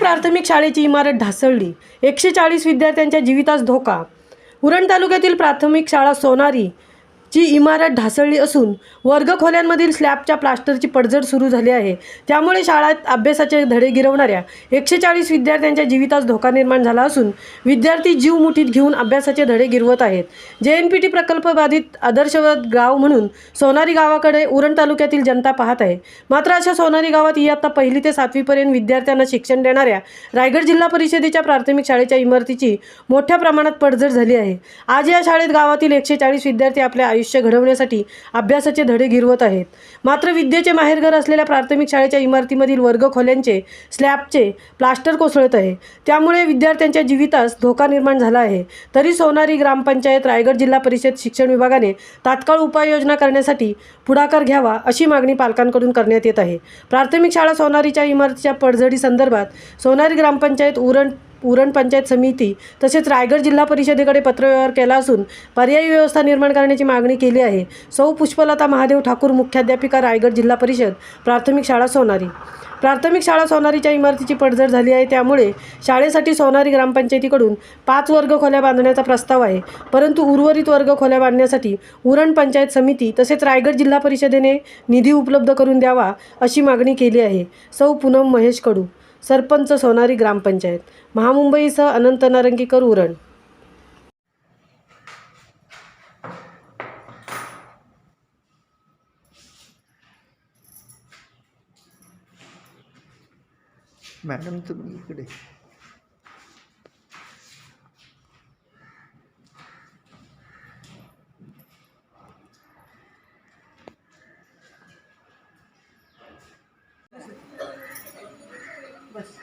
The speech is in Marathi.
प्राथमिक शाळेची इमारत ढासळली, 140 विद्यार्थ्यांच्या जीवितास धोका। उरण तालुक्यातील प्राथमिक शाळा सोनारी ची इमारत ढासळली असून वर्गखोल्यांमधील स्लॅबच्या प्लास्टरची पडझड सुरू झाली आहे। त्यामुळे शाळेत अभ्यासाचे धडे गिरवणाऱ्या 140 विद्यार्थ्यांच्या जीवितास धोका निर्माण झाला असून विद्यार्थी जीव मुठीत घेऊन अभ्यासाचे धडे गिरवत आहेत। JNPT प्रकल्प बाधित आदर्शवत गाव म्हणून सोनारी गावाकडे उरण तालुक्यातील जनता पाहत आहे। मात्र अशा सोनारी गावात इयत्ता 1ली ते 7वी पर्यंत विद्यार्थ्यांना शिक्षण देणाऱ्या रायगड जिल्हा परिषदेच्या प्राथमिक शाळेच्या इमारतीची मोठ्या प्रमाणात पडझड झाली आहे। आज या शाळेत गावातील 140 विद्यार्थी आपल्या आयुष्य घडवण्यासाठी अभ्यासाचे धडे गिरवत आहेत। मात्र विद्येचे माहेरघर असलेल्या प्राथमिक शाळेच्या इमारतीमधील वर्गखोल्यांचे स्लॅबचे प्लास्टर कोसळत आहे। त्यामुळे विद्यार्थ्यांच्या जीवितास धोका निर्माण झाला आहे। तरी सोनारी ग्रामपंचायत, रायगड जिल्हा परिषद शिक्षण विभागाने तात्काळ उपाययोजना करण्यासाठी पुढाकार घ्यावा अशी मागणी पालकांकडून करण्यात येत आहे। प्राथमिक शाळा सोनारीच्या इमारतीच्या पडझडी संदर्भात सोनारी ग्रामपंचायत, उरण पंचायत समिती तसेच रायगड जिल्हा परिषदेकडे पत्रव्यवहार केला असून पर्यायी व्यवस्था निर्माण करण्याची मागणी केली आहे। सौ पुष्पलता महादेव ठाकूर, मुख्याध्यापिका, रायगड जिल्हा परिषद प्राथमिक शाळा सोनारी। प्राथमिक शाळा सोनारीच्या इमारतीची पडझड झाली आहे। त्यामुळे शाळेसाठी सोनारी ग्रामपंचायतीकडून 5 वर्गखोल्या बांधण्याचा प्रस्ताव आहे। परंतु उर्वरित वर्गखोल्या बांधण्यासाठी उरण पंचायत समिती तसेच रायगड जिल्हा परिषदेने निधी उपलब्ध करून द्यावा अशी मागणी केली आहे। सौ पूनम महेश कडू, सरपंच, सोनारी ग्रामपंचायत, महामुंबईसह अनंत नारंगीकर, उरण। मॅडम तुम्ही इकडे बस।